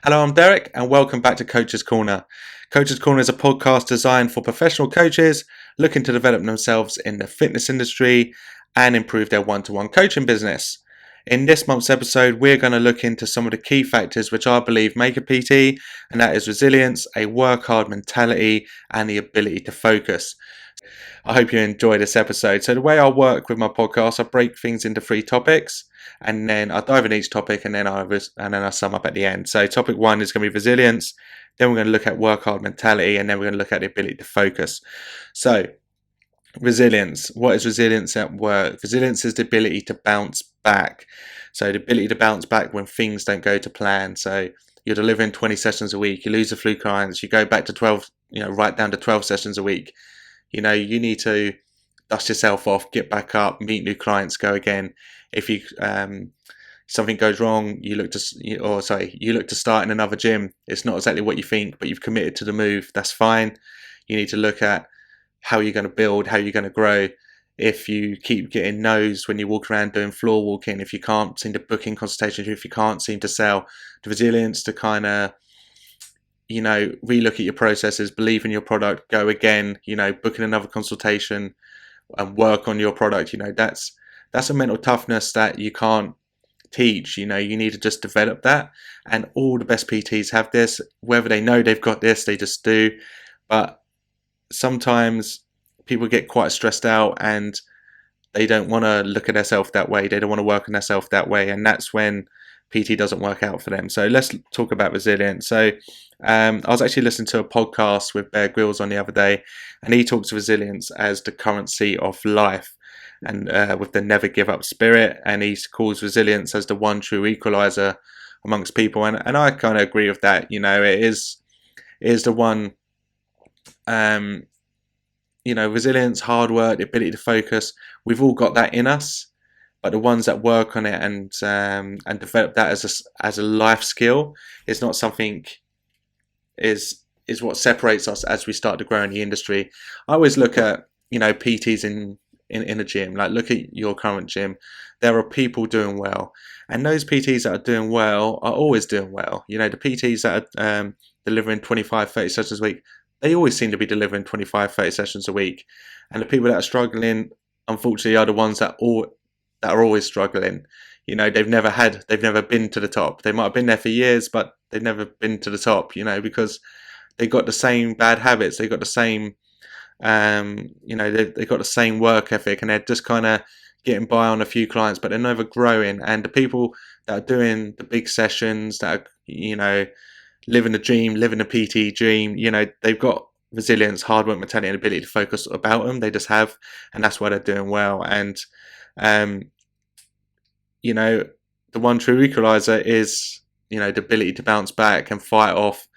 Hello, I'm Derek, and welcome back to Coach's Corner. Coach's Corner is a podcast designed for professional coaches looking to develop themselves in the fitness industry and improve their one-to-one coaching business. In this month's episode, we're going to look into some of the key factors which I believe make a PT, and that is resilience, a work hard mentality, and the ability to focus. I hope you enjoy this episode. So the way I work with my podcast, I break things into 3 topics, and then I dive in each topic, and then I sum up at the end. So topic 1 is going to be resilience. Then we're going to look at work hard mentality, and then we're going to look at the ability to focus. So resilience. What is resilience at work? Resilience is the ability to bounce back. So the ability to bounce back when things don't go to plan. So you're delivering 20 sessions a week, you lose a few clients, you go back to 12, right down to 12 sessions a week. You need to dust yourself off, get back up, meet new clients, go again. If you something goes wrong, you look to start in another gym. It's not exactly what you think, but you've committed to the move. That's fine. You need to look at how you're going to build, how you're going to grow. If you keep getting no's when you walk around doing floor walking, if you can't seem to book in consultations, if you can't seem to sell, the resilience to kind of relook at your processes, believe in your product, go again, book in another consultation and work on your product. That's a mental toughness that you can't teach. You need to just develop that. And all the best PTs have this, whether they know they've got this, they just do. But sometimes people get quite stressed out and they don't want to look at themselves that way. They don't want to work on themselves that way. And that's when PT doesn't work out for them. So let's talk about resilience. So I was actually listening to a podcast with Bear Grylls on the other day, and he talks resilience as the currency of life, and with the never give up spirit, and he calls resilience as the one true equalizer amongst people, and I kind of agree with that. It is the one. Resilience, hard work, the ability to focus. We've all got that in us. But the ones that work on it and develop that as a life skill is not something is what separates us as we start to grow in the industry. I always look at PTs in a gym. Like, look at your current gym. There are people doing well, and those PTs that are doing well are always doing well. The PTs that are delivering 25, 30 sessions a week, they always seem to be delivering 25, 30 sessions a week. And the people that are struggling, unfortunately, are the ones that are always struggling. They've never been to the top. They might have been there for years, but they've never been to the top, because they got the same bad habits. They got the same, they got the same work ethic, and they're just kind of getting by on a few clients, but they're never growing. And the people that are doing the big sessions, that are, living the dream, living the PT dream, they've got resilience, hard work, mentality, and ability to focus about them. They just have, and that's why they're doing well. And the one true equalizer is, the ability to bounce back and fight off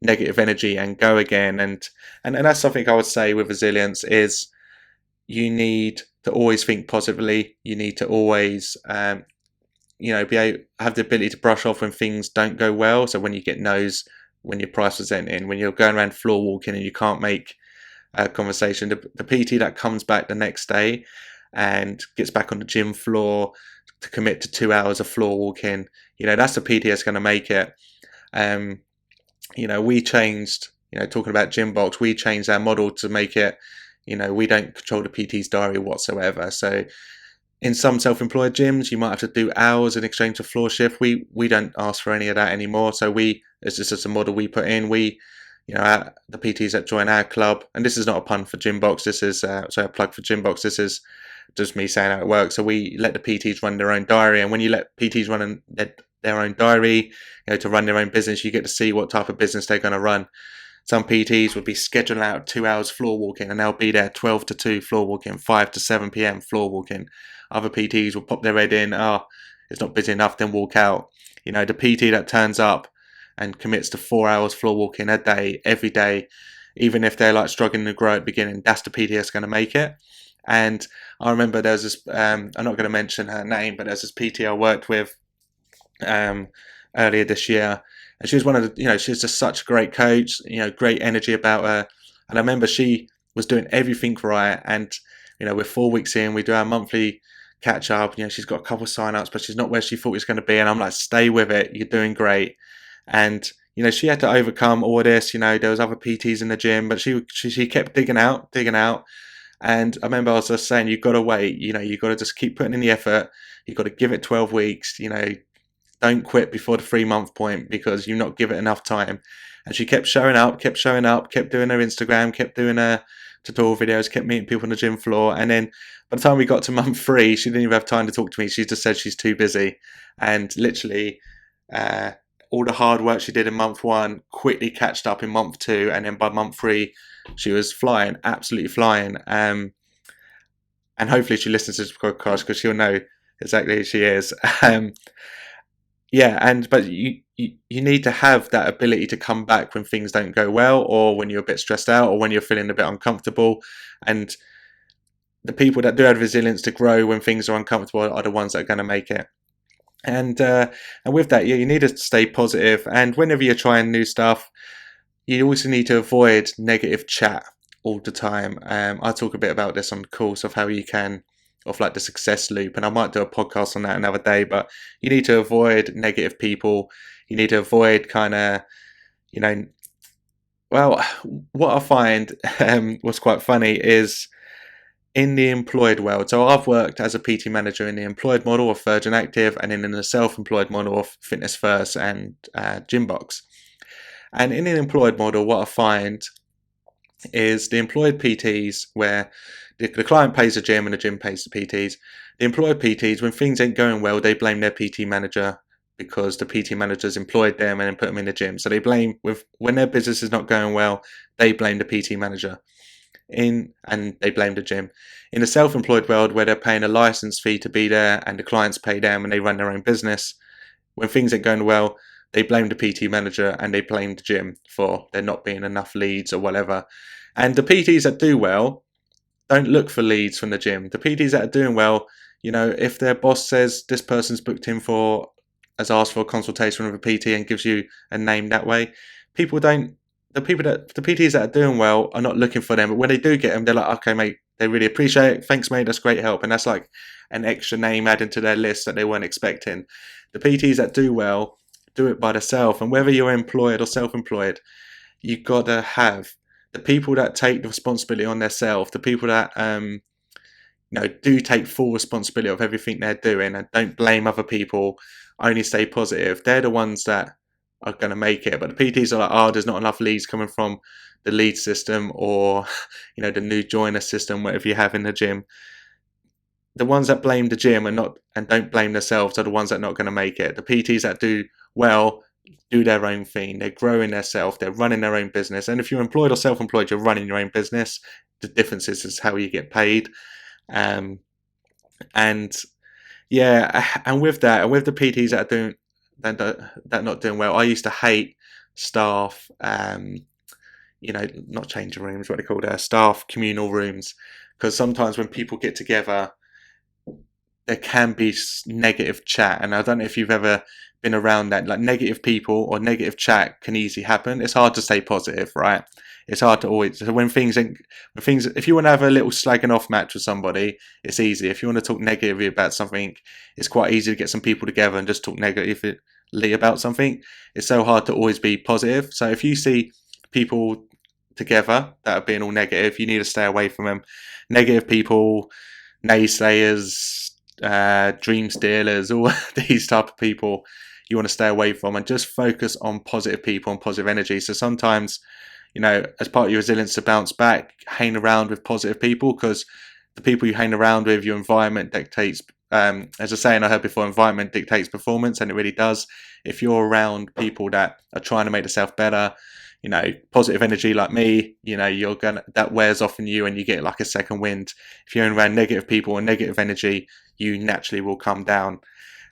negative energy and go again. And that's something I would say with resilience is you need to always think positively. You need to always, have the ability to brush off when things don't go well. So when you get no's, when you're price presenting, when you're going around floor walking and you can't make a conversation, the PT that comes back the next day and gets back on the gym floor to commit to 2 hours of floor walking, that's the PT that's going to make it. We changed, talking about Gymbox, we changed our model to make it, we don't control the PT's diary whatsoever. So in some self-employed gyms, you might have to do hours in exchange for floor shift. We don't ask for any of that anymore. So it's just a model we put in. The PTs that join our club, and this is not a pun for Gymbox. This is a plug for Gymbox. This is just me saying how it works. So we let the PTs run their own diary, and when you let PTs run their own diary, to run their own business, you get to see what type of business they're going to run. Some PTs would be scheduling out 2 hours floor walking, and they'll be there 12 to 2 floor walking, 5 to 7 p.m. floor walking. Other PTs will pop their head in, it's not busy enough, then walk out. The PT that turns up and commits to 4 hours floor walking a day, every day, even if they're like struggling to grow at the beginning, that's the PT that's going to make it. And I remember there was this, I'm not going to mention her name, but there's this PT I worked with earlier this year. And she was one of the, she's just such a great coach, great energy about her. And I remember she was doing everything right. And, we're 4 weeks in, we do our monthly catch up. She's got a couple of sign-ups, but she's not where she thought she was going to be. And I'm like, stay with it. You're doing great. And she had to overcome all this. There was other PTs in the gym, but she kept digging out. And I remember I was just saying, you've got to wait. You've got to just keep putting in the effort. You've got to give it 12 weeks. Don't quit before the 3-month point, because you've not given it enough time. And she kept showing up, kept doing her Instagram, kept doing her tutorial videos, kept meeting people on the gym floor. And then by the time we got to month 3, she didn't even have time to talk to me. She just said she's too busy. And literally, all the hard work she did in month 1 quickly catched up in month 2. And then by month 3, she was flying, absolutely flying. And hopefully she listens to this podcast, because she'll know exactly who she is. But you need to have that ability to come back when things don't go well, or when you're a bit stressed out, or when you're feeling a bit uncomfortable. And the people that do have resilience to grow when things are uncomfortable are the ones that are going to make it. And with that, you need to stay positive. And whenever you're trying new stuff, you also need to avoid negative chat all the time. I talk a bit about this on the course of how you can, of like the success loop, and I might do a podcast on that another day. But you need to avoid negative people. You need to avoid well, what I find was quite funny is in the employed world. So I've worked as a PT manager in the employed model of Virgin Active, and in the self-employed model of Fitness First and Gymbox. And in the employed model, what I find is the employed PTs, where the client pays the gym and the gym pays the PTs. The employed PTs, when things ain't going well, they blame their PT manager, because the PT managers employed them and then put them in the gym. So they blame, when their business is not going well, they blame the PT manager and they blame the gym. In the self-employed world, where they're paying a license fee to be there and the clients pay them and they run their own business, when things ain't going well, they blame the PT manager and they blame the gym for there not being enough leads or whatever. And the PTs that do well don't look for leads from the gym. The PTs that are doing well, if their boss says this person's booked in has asked for a consultation with a PT and gives you a name that way, the PTs that are doing well are not looking for them. But when they do get them, they're like, okay, mate, they really appreciate it. Thanks, mate. That's great help. And that's like an extra name added to their list that they weren't expecting. The PTs that do well do it by themselves. And whether you're employed or self-employed, you've got to have the people that take the responsibility on themselves, the people that do take full responsibility of everything they're doing and don't blame other people, only stay positive. They're the ones that are going to make it. But the PTs are like, there's not enough leads coming from the lead system, or the new joiner system, whatever you have in the gym. The ones that blame the gym and don't blame themselves are the ones that are not going to make it. The PTs that do well do their own thing. They're growing themselves. They're running their own business. And if you're employed or self-employed, you're running your own business. The difference is how you get paid. And with that, and with the PTs that are doing that not doing well, I used to hate staff. Not changing rooms, what they call staff communal rooms, because sometimes when people get together, there can be negative chat, and I don't know if you've ever been around that. Like, negative people or negative chat can easily happen. It's hard to stay positive, right? It's hard to always, so if you want to have a little slagging off match with somebody, it's easy. If you want to talk negatively about something, it's quite easy to get some people together and just talk negatively about something. It's so hard to always be positive. So if you see people together that are being all negative, you need to stay away from them. Negative people, naysayers, dream stealers, all these type of people you want to stay away from, and just focus on positive people and positive energy. So sometimes, as part of your resilience to bounce back, hang around with positive people, because the people you hang around with, your environment dictates, as a saying I heard before, environment dictates performance, and it really does. If you're around people that are trying to make themselves better, positive energy like me, that wears off in you and you get like a second wind. If you're around negative people and negative energy, you naturally will come down.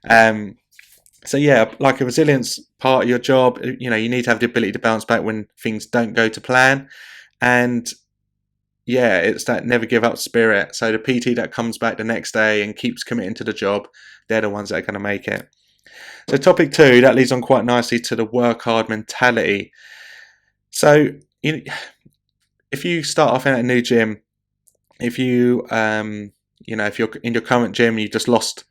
Like a resilience part of your job, you need to have the ability to bounce back when things don't go to plan. And it's that never give up spirit. So the PT that comes back the next day and keeps committing to the job, they're the ones that are going to make it. So topic 2, that leads on quite nicely to the work hard mentality. So, if you start off in a new gym, if you, if you're in your current gym, you just lost.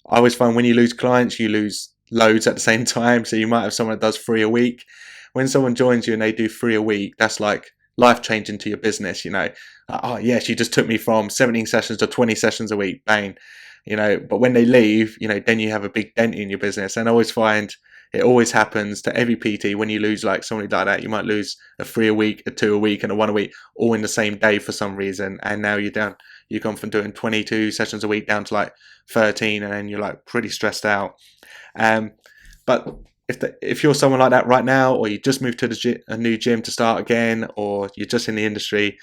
I always find when you lose clients, you lose loads at the same time. So you might have someone that does 3 a week. When someone joins you and they do 3 a week, that's like life changing to your business. Oh yeah, she just took me from 17 sessions to 20 sessions a week. Bang. But when they leave, then you have a big dent in your business. And I always find it always happens to every PT when you lose like somebody like that. You might lose a 3 a week, a 2 a week, and a 1 a week, all in the same day for some reason. And now you're down. You've gone from doing 22 sessions a week down to like 13, and then you're like pretty stressed out. But if you're someone like that right now, or you just moved to a new gym to start again, or you're just in the industry,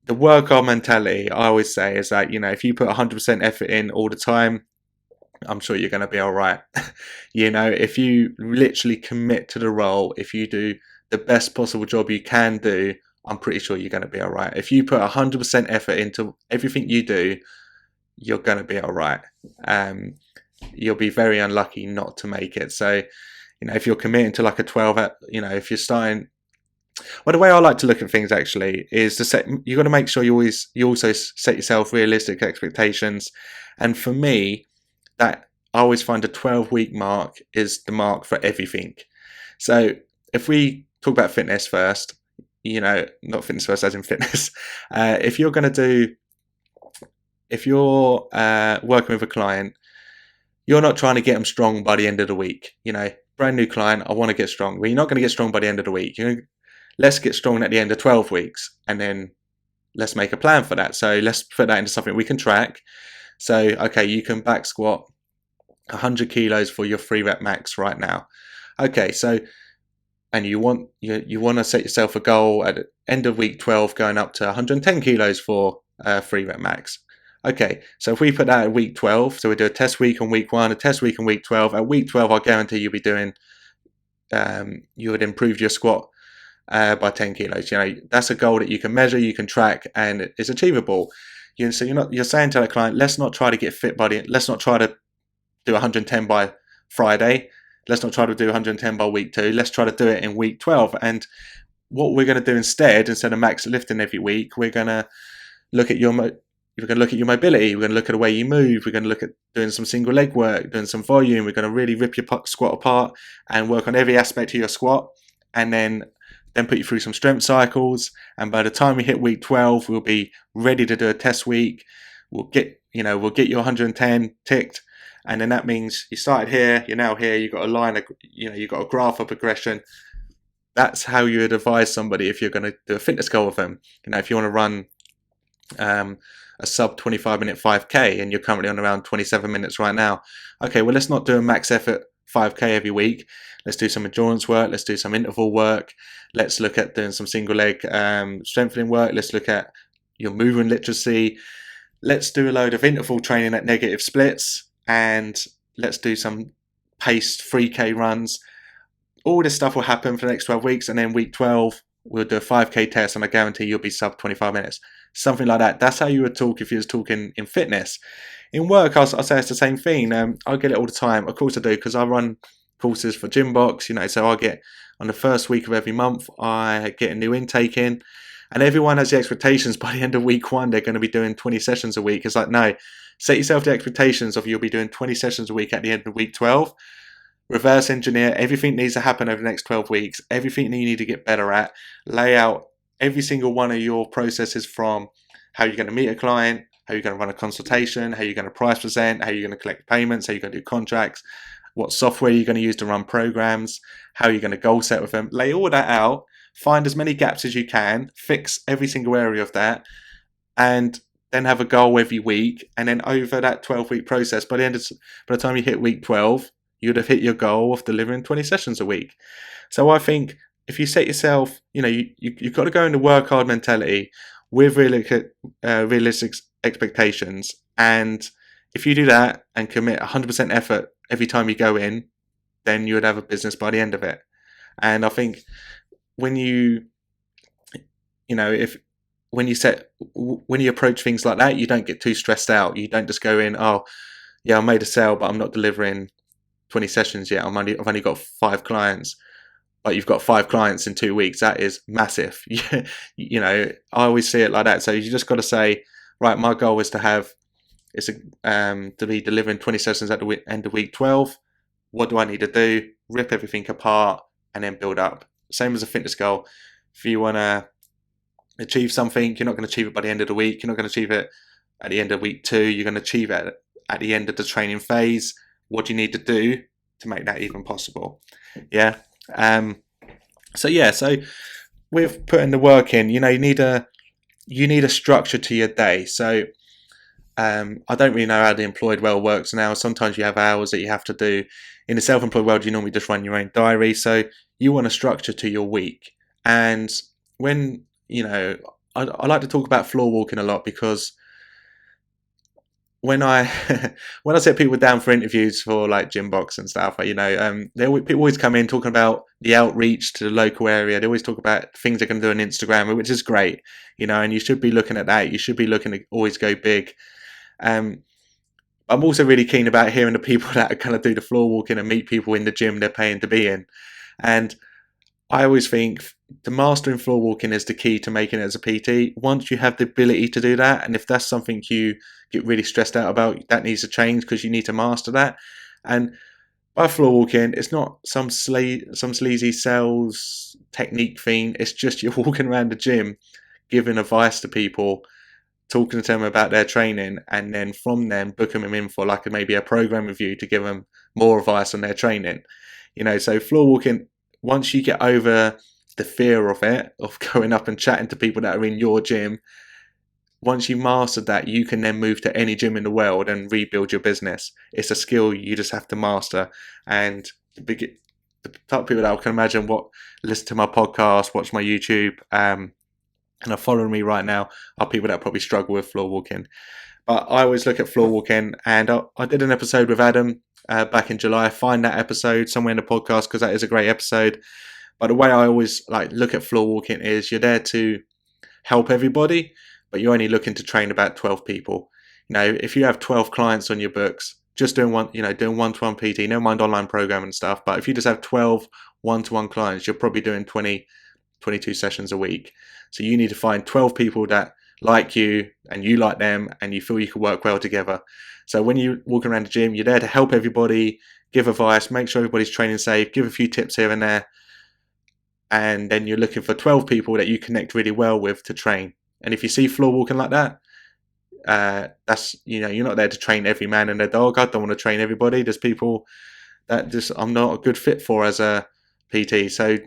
the workout mentality I always say is that, if you put 100% effort in all the time, I'm sure you're going to be all right. If you literally commit to the role, if you do the best possible job you can do, I'm pretty sure you're going to be all right. If you put 100% effort into everything you do, you're going to be all right. You'll be very unlucky not to make it. So, if you're committing to like a 12, if you're starting, well, the way I like to look at things actually is you got to make sure you also set yourself realistic expectations. And for me, that I always find a 12-week mark is the mark for everything. So if we talk about fitness first, not fitness first as in fitness, if you're working with a client, you're not trying to get them strong by the end of the week. Brand new client, I want to get strong. Well, you're not going to get strong by the end of the week. Let's get strong at the end of 12 weeks, and then let's make a plan for that. So let's put that into something we can track. So, okay, you can back squat 100 kilos for your 3 rep max right now. Okay, so, and you want to set yourself a goal at the end of week 12 going up to 110 kilos for 3 rep max. Okay, so if we put that at week 12, so we do a test week on week 1, a test week on week 12. At week 12, I guarantee you'll be doing, you would improve your squat by 10 kilos. That's a goal that you can measure, you can track, and it's achievable. So you're saying to the client, let's not try to get fit let's not try to do 110 by Friday. Let's not try to do 110 by week 2. Let's try to do it in week 12. And what we're going to do instead of max lifting every week, we're going to look at your mobility. We're going to look at the way you move. We're going to look at doing some single leg work, doing some volume. We're going to really rip your squat apart and work on every aspect of your squat, and then put you through some strength cycles. And by the time we hit week 12, we'll be ready to do a test week. We'll get you 110 ticked, and then that means you started here, you're now here. You've got a line, you've got a graph of progression. That's how you would advise somebody if you're going to do a fitness goal with them. If you want to run a sub 25-minute 5K and you're currently on around 27 minutes right now. Okay, well, let's not do a max effort 5K every week. Let's do some endurance work. Let's do some interval work. Let's look at doing some single leg strengthening work. Let's look at your movement literacy. Let's do a load of interval training at negative splits, and let's do some paced 3K runs. All this stuff will happen for the next 12 weeks, and then week 12, we'll do a 5K test, and I guarantee you'll be sub 25 minutes. Something like that. That's how you would talk if you was talking in fitness. In work, I'll say it's the same thing. I get it all the time. Of course I do, because I run courses for Gymbox, so I get, on the first week of every month, I get a new intake in, and everyone has the expectations by the end of week 1, they're going to be doing 20 sessions a week. It's like, no, set yourself the expectations of you'll be doing 20 sessions a week at the end of week 12. Reverse engineer, everything needs to happen over the next 12 weeks, everything you need to get better at, lay out every single one of your processes, from how you're going to meet a client, how you're going to run a consultation, how you're going to price present, how you're going to collect payments, how you're going to do contracts, what software you're going to use to run programs, how you're going to goal set with them. Lay all that out, find as many gaps as you can, fix every single area of that, and then have a goal every week. And then over that 12-week process, by the time you hit week 12, you'd have hit your goal of delivering 20 sessions a week. So I think if you set yourself, you've got to go into work hard mentality with realistic expectations. And if you do that and commit 100% effort every time you go in, then you would have a business by the end of it. And I think when you approach things like that, you don't get too stressed out. You don't just go in, oh, yeah, I made a sale, but I'm not delivering 20 sessions yet. I've only got 5 clients. But you've got 5 clients in 2 weeks. That is massive. I always see it like that. So you just got to say, right, my goal is to be delivering 20 sessions at the end of week 12. what do I need to do, rip everything apart, and then build up. Same as a fitness goal. If you want to achieve something, you're not going to achieve it by the end of the week. You're not going to achieve it at the end of week 2. You're going to achieve it at the end of the training phase. What do you need to do to make that even possible? Yeah. So with putting the work in, you need a structure to your day. So I don't really know how the employed world works now. Sometimes you have hours that you have to do. In the self-employed world, you normally just run your own diary. So you want a structure to your week. And when, I like to talk about floor walking a lot, because when I when I set people down for interviews for like Gymbox and stuff, people always come in talking about the outreach to the local area. They always talk about things they're going to do on Instagram, which is great, and you should be looking at that. You should be looking to always go big. I'm also really keen about hearing the people that are going to do the floor walking and meet people in the gym they're paying to be in. And I always think the mastering floor walking is the key to making it as a PT. Once you have the ability to do that, and if that's something you get really stressed out about, that needs to change, because you need to master that. And by floor walking, it's not some sleazy sales technique thing. It's just you're walking around the gym, giving advice to people, talking to them about their training, and then from them booking them in for like maybe a program review to give them more advice on their training. So floor walking, once you get over the fear of it, of going up and chatting to people that are in your gym, once you mastered that, you can then move to any gym in the world and rebuild your business. It's a skill you just have to master. And the type of people that I can imagine listen to my podcast, watch my YouTube, and are following me right now are people that probably struggle with floor walking. But I always look at floor walking, and I did an episode with Adam back in July. Find that episode somewhere in the podcast, because that is a great episode. But the way I always look at floor walking is you're there to help everybody, but you're only looking to train about 12 people. If you have 12 clients on your books, just doing one-to-one PT, never mind online programming and stuff, but if you just have 12 one-to-one clients, you're probably doing 22 sessions a week. So you need to find 12 people that like you and you like them, and you feel you can work well together. So when you walk around the gym, you're there to help everybody, give advice, make sure everybody's training safe, give a few tips here and there. And then you're looking for 12 people that you connect really well with to train. And if you see floor walking like that, that's, you're not there to train every man and their dog. I don't want to train everybody. There's people that I'm not a good fit for as a PT. So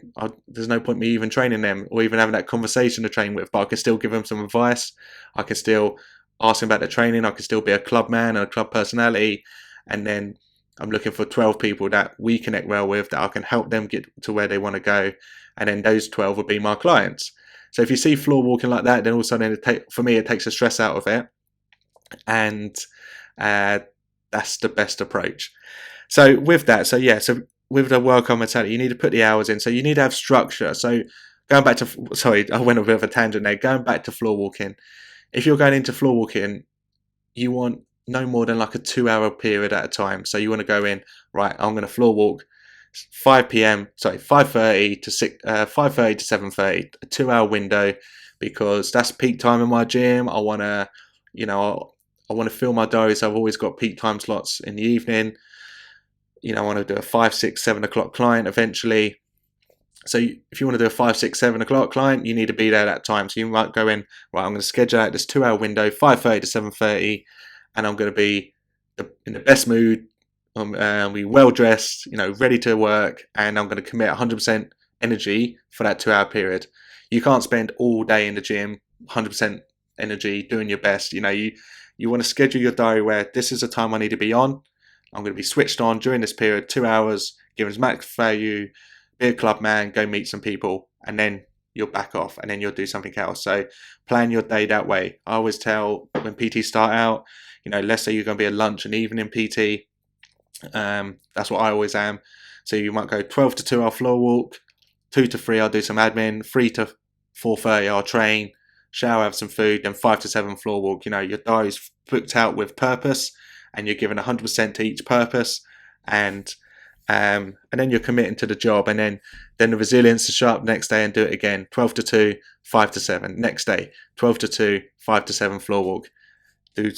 there's no point me even training them or even having that conversation to train with. But I can still give them some advice. I can still ask them about their training. I can still be a club man and a club personality. And then I'm looking for 12 people that we connect well with, that I can help them get to where they want to go. And then those 12 will be my clients. So if you see floor walking like that, then all of a sudden for me, it takes the stress out of it. And that's the best approach. So with that, so with the work on mentality, you need to put the hours in. So you need to have structure. So going back to, sorry, I went a bit of a tangent there. Going back to floor walking, if you're going into floor walking, you want no more than like a 2-hour period at a time. So you want to go in, right, I'm going to floor walk 5:30 to 5:30 to 7:30, a 2-hour window, because that's peak time in my gym. I want to, I want to fill my diary, so I've always got peak time slots in the evening. I want to do a 5, 6, 7 o'clock client eventually. So if you want to do a 5, 6, 7 o'clock client, you need to be there at that time. So you might go in, right, I'm going to schedule out this 2-hour window, 5:30 to 7:30, and I'm going to be in the best mood. Be well dressed, ready to work, and I'm going to commit 100% energy for that 2-hour period. You can't spend all day in the gym, 100% energy, doing your best. You want to schedule your diary where this is the time I need to be on. I'm going to be switched on during this period, 2 hours, give us max value, be a club man, go meet some people, and then you'll back off, and then you'll do something else. So plan your day that way. I always tell when PTs start out, let's say you're going to be a lunch and evening PT. That's what I always am. So you might go 12 to 2, I'll floor walk, 2 to 3, I'll do some admin, 3 to 4:30, I'll train, shower, have some food, then 5 to 7 floor walk. Your diary's booked out with purpose, and you're given 100% to each purpose, and then you're committing to the job, and then the resilience to show up next day and do it again. 12 to 2, 5 to 7. Next day, 12 to 2, 5 to 7 floor walk. Do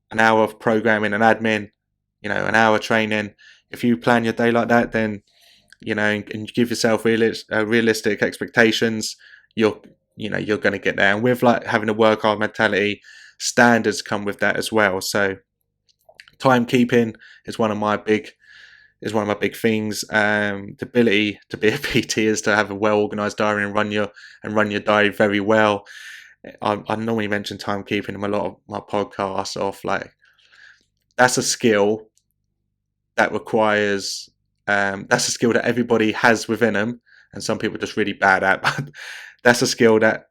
an hour of programming and admin, an hour training, If you plan your day like that, then and you give yourself realistic expectations, you're you're going to get there. And with like having a work hard mentality, standards come with that as well. So timekeeping is one of my big things. The ability to be a PT is to have a well organized diary and run your diary very well. I normally mention timekeeping in a lot of my podcasts. Of like, that's a skill that requires that's a skill that everybody has within them, and some people are just really bad at. But that's a skill that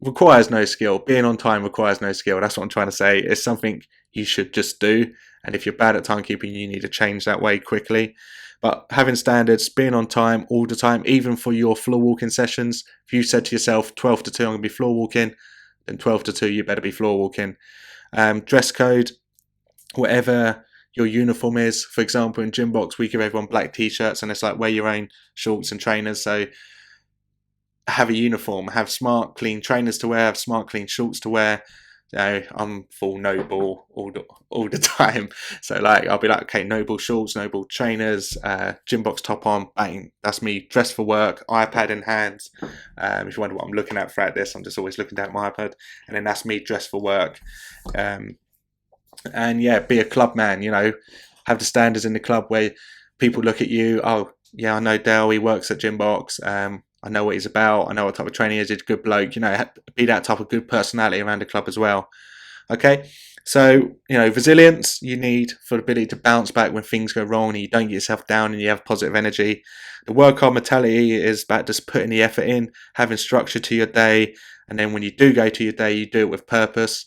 requires no skill. Being on time requires no skill. That's what I'm trying to say. It's something you should just do. And if you're bad at timekeeping, you need to change that way quickly. But having standards, being on time all the time, even for your floor walking sessions, if you said to yourself 12 to 2, I'm going to be floor walking, then 12 to 2, you better be floor walking. Dress code, whatever your uniform is. For example, in Gymbox, we give everyone black t-shirts, and it's like wear your own shorts and trainers. So have a uniform, have smart, clean trainers to wear, have smart, clean shorts to wear. I'm full Noble all the time. So like, I'll be like, okay, Noble shorts, Noble trainers, Gymbox top on, bang. That's me dressed for work, iPad in hands. If you wonder what I'm looking at throughout this, I'm just always looking down at my iPad. And then that's me dressed for work. And yeah, be a club man, have the standards in the club where people look at you. Oh yeah, I know Dale, he works at Gymbox. I know what he's about. I know what type of training he is. He's a good bloke. Be that type of good personality around the club as well. Okay, so resilience you need for the ability to bounce back when things go wrong and you don't get yourself down and you have positive energy. The work hard mentality is about just putting the effort in, having structure to your day, and then when you do go to your day, you do it with purpose.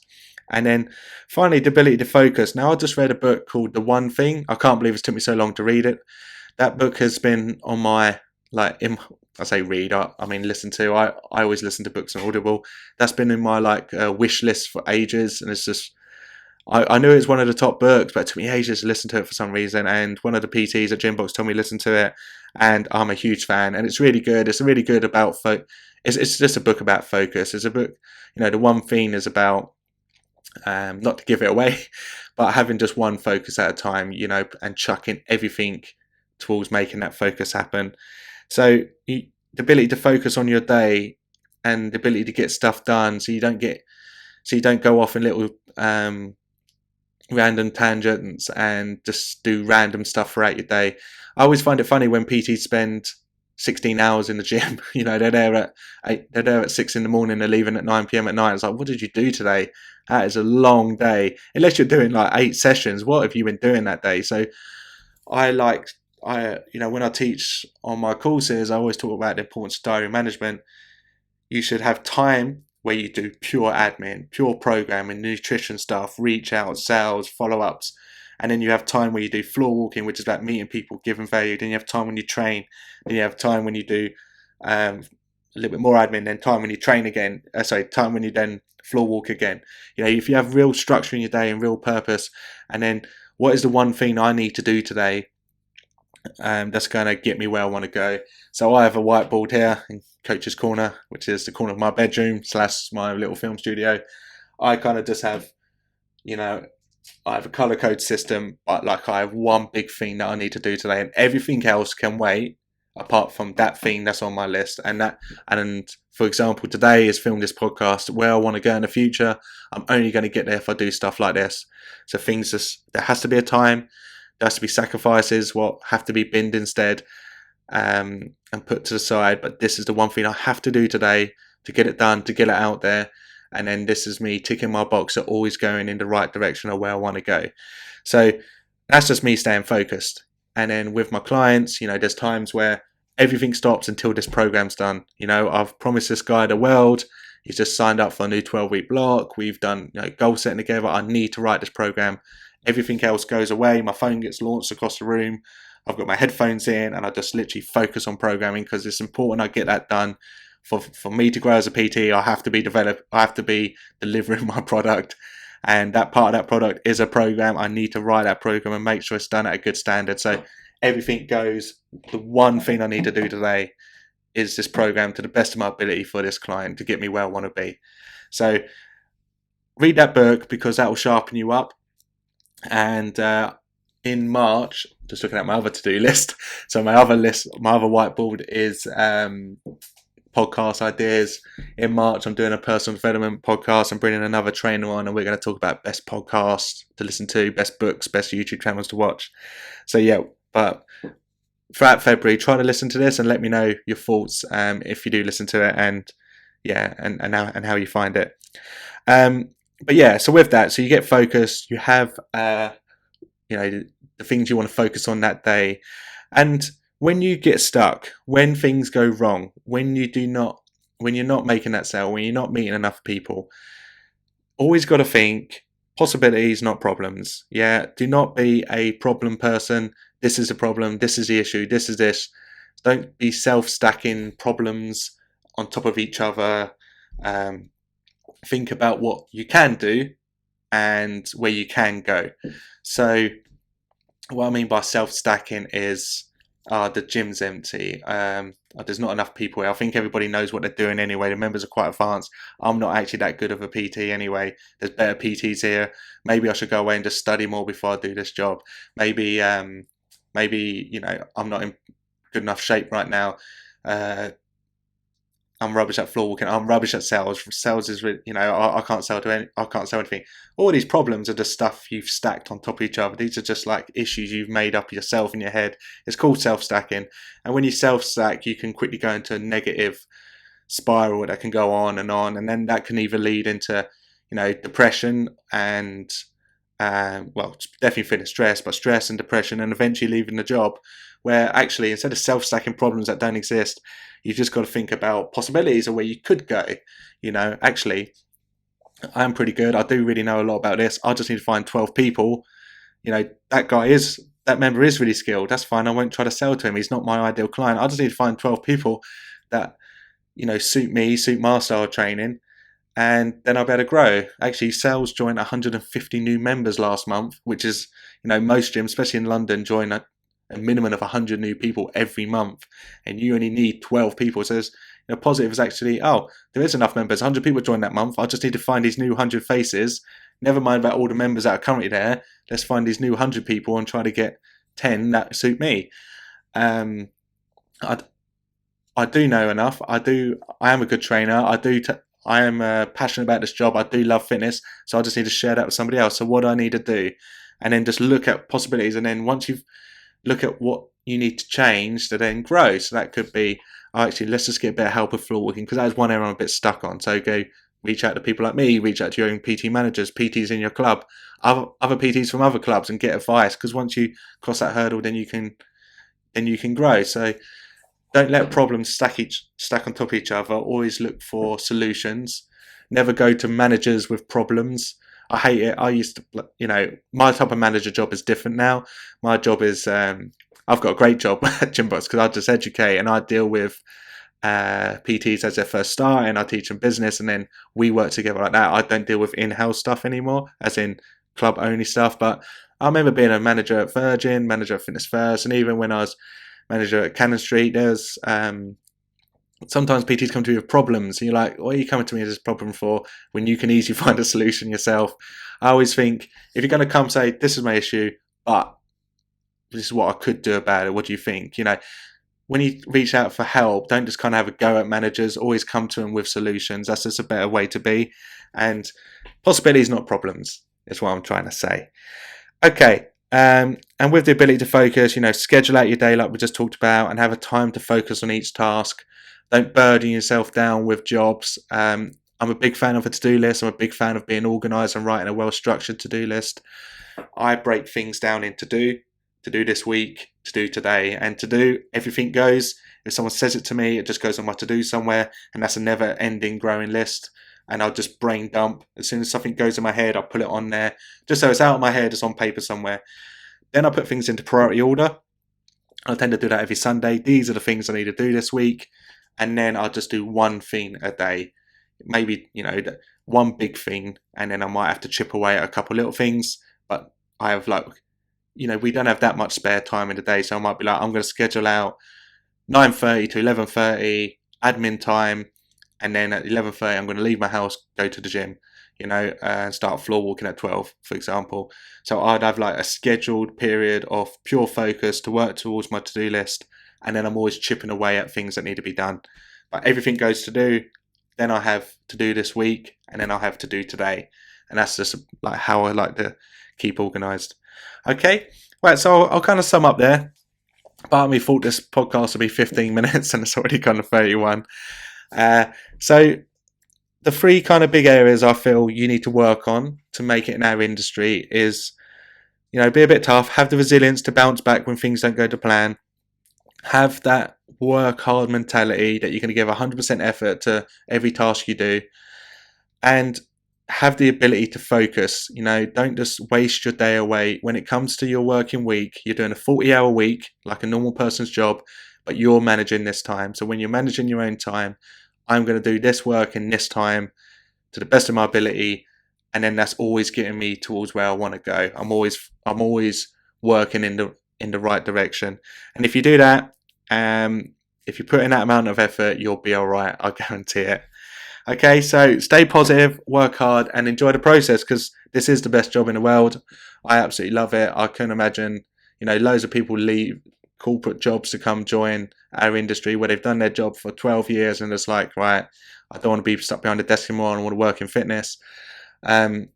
And then finally, the ability to focus. Now, I just read a book called The One Thing. I can't believe it took me so long to read it. That book has been on my I say read, I mean listen to. I always listen to books on Audible. That's been in my wish list for ages, and it's just I knew it was one of the top books, but it took me ages to listen to it for some reason. And one of the PTs at Gymbox told me to listen to it, and I'm a huge fan. And it's really good. It's really good about it's just a book about focus. It's a book, The One Thing is about not to give it away, but having just one focus at a time, and chucking everything towards making that focus happen. So the ability to focus on your day and the ability to get stuff done, so you don't go off in little random tangents and just do random stuff throughout your day. I always find it funny when PTs spend 16 hours in the gym. They're there at 8, they're there at 6 in the morning, they're leaving at 9 p.m. at night. It's like, what did you do today? That is a long day. Unless you're doing 8 sessions, what have you been doing that day? So when I teach on my courses, I always talk about the importance of diary management. You should have time where you do pure admin, pure programming, nutrition stuff, reach out, sales, follow-ups. And then you have time where you do floor walking, which is about meeting people, giving value. Then you have time when you train. Then you have time when you do a little bit more admin. Then time when you train again. Time when you then floor walk again. If you have real structure in your day and real purpose, and then what is the one thing I need to do today that's going to get me where I want to go. So I have a whiteboard here in Coach's Corner, which is the corner of my bedroom / my little film studio. I kind of just have, I have a color code system, but I have one big thing that I need to do today, and everything else can wait apart from that thing that's on my list. And for example, today is film this podcast. Where I want to go in the future, I'm only going to get there if I do stuff like this. So there has to be a time. There has to be sacrifices, what have to be binned instead, and put to the side. But this is the one thing I have to do today to get it done, to get it out there. And then this is me ticking my box of always going in the right direction of where I want to go. So that's just me staying focused. And then with my clients, there's times where everything stops until this program's done. I've promised this guy the world. He's just signed up for a new 12-week block. We've done goal setting together. I need to write this program. Everything else goes away. My phone gets launched across the room. I've got my headphones in and I just literally focus on programming because it's important I get that done. For me to grow as a PT, I have to be delivering my product. And that part of that product is a program. I need to write that program and make sure it's done at a good standard. So everything goes. The one thing I need to do today is this program to the best of my ability for this client to get me where I want to be. So read that book because that will sharpen you up. And in March, just looking at my other to-do list. So my other whiteboard is podcast ideas. In March, I'm doing a personal development podcast. I'm bringing another trainer on, and we're going to talk about best podcasts to listen to, best books, best YouTube channels to watch. So yeah, but throughout February, try to listen to this and let me know your thoughts if you do listen to it, and how you find it. But yeah, so with that, so you get focused, you have the things you want to focus on that day, and when you get stuck, when things go wrong, when you're not making that sale, when you're not meeting enough people, always got to think possibilities, not problems. Yeah, do not be a problem person. This is a problem. This is the issue. This is this. Don't be self-stacking problems on top of each other. Think about what you can do and where you can go. So what I mean by self-stacking is the gym's empty. There's not enough people here. I think everybody knows what they're doing anyway. The members are quite advanced. I'm not actually that good of a PT anyway. There's better PTs here. Maybe I should go away and just study more before I do this job. Maybe I'm not in good enough shape right now. I'm rubbish at floor walking. I'm rubbish at sales. Sales is, I can't sell I can't sell anything. All these problems are just stuff you've stacked on top of each other. These are just like issues you've made up yourself in your head. It's called self-stacking. And when you self-stack, you can quickly go into a negative spiral that can go on, and then that can either lead into, depression and, definitely fitness stress, but stress and depression, and eventually leaving the job. Where actually, instead of self-stacking problems that don't exist, you've just got to think about possibilities of where you could go. Actually, I'm pretty good. I do really know a lot about this. I just need to find 12 people. That member is really skilled. That's fine. I won't try to sell to him. He's not my ideal client. I just need to find 12 people that, suit me, suit my style of training. And then I'll be able to grow. Actually, sales joined 150 new members last month, which is, most gyms, especially in London, join a minimum of 100 new people every month, and you only need 12 people. So there's, positive is actually, there is enough members. 100 people joined that month. I just need to find these new 100 faces. Never mind about all the members that are currently there. Let's find these new 100 people and try to get 10 that suit me. I do know enough. I am a good trainer. I am passionate about this job. I do love fitness. So I just need to share that with somebody else. So what do I need to do? And then just look at possibilities. And then once you've look at what you need to change to then grow. So that could be, let's just get a bit of help with floor walking, because that is one area I'm a bit stuck on. So go reach out to people like me, reach out to your own PT managers, PTs in your club, other PTs from other clubs, and get advice. Because once you cross that hurdle, then you can grow. So don't let problems stack on top of each other. Always look for solutions. Never go to managers with problems. I hate it. I used to, my type of manager job is different now. My job is, I've got a great job at Gymbox because I just educate, and I deal with PTs as their first start, and I teach them business, and then we work together like that. I don't deal with in-house stuff anymore, as in club only stuff. But I remember being a manager at Virgin, manager at Fitness First, and even when I was manager at Cannon Street, there's sometimes PTs come to you with problems, and you're like, what are you coming to me as this problem for, when you can easily find a solution yourself? I always think, if you're going to come say, this is my issue, but this is what I could do about it, what do you think? When you reach out for help, don't just kind of have a go at managers. Always come to them with solutions. That's just a better way to be. And possibilities, not problems, is what I'm trying to say. Okay. And with the ability to focus, schedule out your day like we just talked about, and have a time to focus on each task. Don't burden yourself down with jobs. I'm a big fan of a to-do list. I'm a big fan of being organised and writing a well-structured to-do list. I break things down into to do this week, to do today, and to do. Everything goes. If someone says it to me, it just goes on my to-do somewhere, and that's a never-ending growing list. And I'll just brain dump. As soon as something goes in my head, I'll put it on there, just so it's out of my head, it's on paper somewhere. Then I put things into priority order. I tend to do that every Sunday. These are the things I need to do this week. And then I'll just do one thing a day. Maybe, one big thing, and then I might have to chip away at a couple little things. But I have we don't have that much spare time in the day. So I might be like, I'm going to schedule out 9:30 to 11:30 admin time. And then at 11:30, I'm going to leave my house, go to the gym. and start floor walking at 12, for example. So I'd have like a scheduled period of pure focus to work towards my to-do list, and then I'm always chipping away at things that need to be done. But everything goes to do, then I have to do this week, and then I'll have to do today. And that's just like how I like to keep organised. Okay, right, so I'll kind of sum up there. Part of me thought this podcast would be 15 minutes and it's already kind of 31. So the three kind of big areas I feel you need to work on to make it in our industry is, be a bit tough, have the resilience to bounce back when things don't go to plan, have that work hard mentality that you're going to give 100% effort to every task you do, and have the ability to focus. Don't just waste your day away. When it comes to your working week, you're doing a 40-hour week like a normal person's job, but you're managing this time. So when you're managing your own time, I'm going to do this work in this time to the best of my ability, and then that's always getting me towards where I want to go. I'm always working in the right direction. And if you do that, if you put in that amount of effort, you'll be all right. I guarantee it. Okay, so stay positive, work hard, and enjoy the process, because this is the best job in the world. I absolutely love it. I can imagine, loads of people leave corporate jobs to come join our industry where they've done their job for 12 years and it's like, right, I don't want to be stuck behind a desk anymore. I want to work in fitness. We're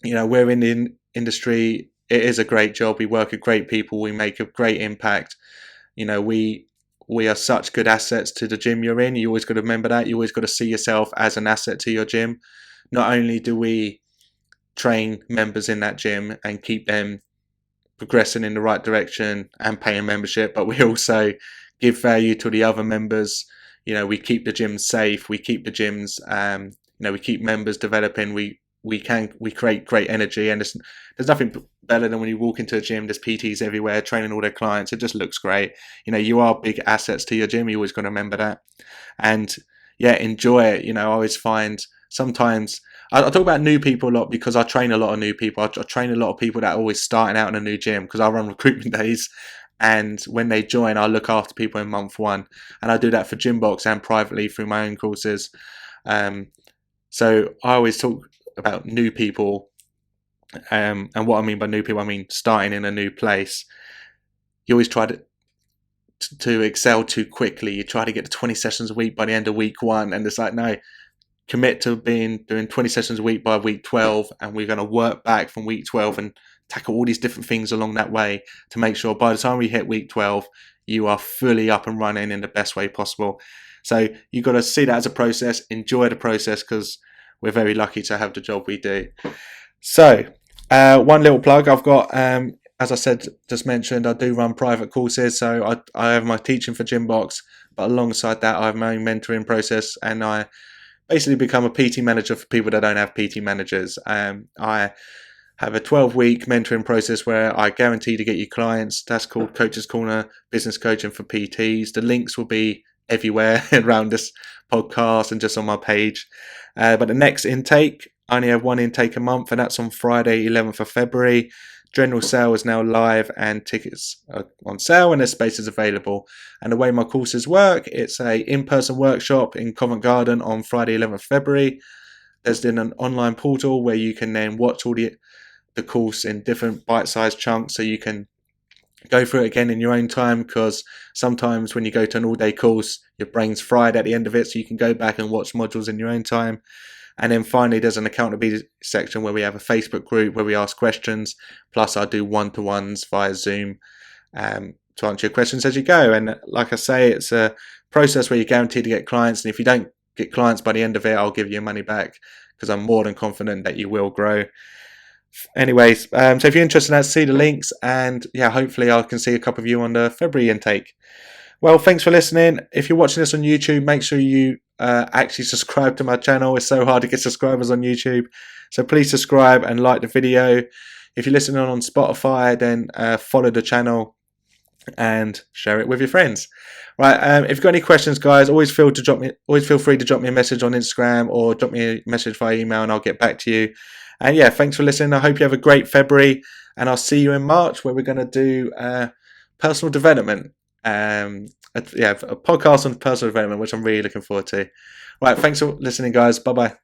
in the industry. It is a great job. We work with great people. We make a great impact. We are such good assets to the gym you're in. You always got to remember that. You always got to see yourself as an asset to your gym. Not only do we train members in that gym and keep them progressing in the right direction and paying membership, but we also give value to the other members. We keep the gyms safe. We keep the gyms, we keep members developing. We create great energy, and there's nothing better than when you walk into a gym, there's PTs everywhere training all their clients. It just looks great. You are big assets to your gym. You always got to remember that. And yeah, enjoy it. I always find sometimes I talk about new people a lot because I train a lot of new people. I train a lot of people that are always starting out in a new gym because I run recruitment days. And when they join, I look after people in month one. And I do that for Gymbox and privately through my own courses. So I always talk about new people. And what I mean by new people, I mean starting in a new place. You always try to excel too quickly. You try to get to 20 sessions a week by the end of week 1. And it's like, no, commit to doing 20 sessions a week by week 12. And we're going to work back from week 12 and tackle all these different things along that way to make sure by the time we hit week 12, you are fully up and running in the best way possible. So you've got to see that as a process, enjoy the process, because we're very lucky to have the job we do. So one little plug, I've got, as I said, just mentioned, I do run private courses. So I have my teaching for Gymbox, but alongside that, I have my own mentoring process, and I basically become a PT manager for people that don't have PT managers. I have a 12-week mentoring process where I guarantee to get you clients. That's called Coach's Corner Business Coaching for PTs. The links will be everywhere around this podcast and just on my page. But the next intake, I only have one intake a month, and that's on Friday, 11th of February. General sale is now live and tickets are on sale and there's spaces available. And the way my courses work, it's a in-person workshop in Covent Garden on Friday, 11th of February. There's then an online portal where you can then watch all the course in different bite-sized chunks, so you can go through it again in your own time, because sometimes when you go to an all-day course, your brain's fried at the end of it, so you can go back and watch modules in your own time. And then finally, there's an accountability section where we have a Facebook group where we ask questions, plus I do one-to-ones via Zoom to answer your questions as you go. And like I say, it's a process where you're guaranteed to get clients, and if you don't get clients by the end of it, I'll give you your money back, because I'm more than confident that you will grow. Anyways, so if you're interested in that, see the links, and yeah, hopefully I can see a couple of you on the February intake. Well, thanks for listening. If you're watching this on YouTube, make sure you actually subscribe to my channel. It's so hard to get subscribers on YouTube, so please subscribe and like the video. If you're listening on Spotify, then follow the channel and share it with your friends. Right, if you've got any questions, guys, always feel free to drop me a message on Instagram or drop me a message via email, and I'll get back to you. And yeah, thanks for listening. I hope you have a great February, and I'll see you in March, where we're going to do personal development. A podcast on personal development, which I'm really looking forward to. Right, thanks for listening, guys. Bye-bye.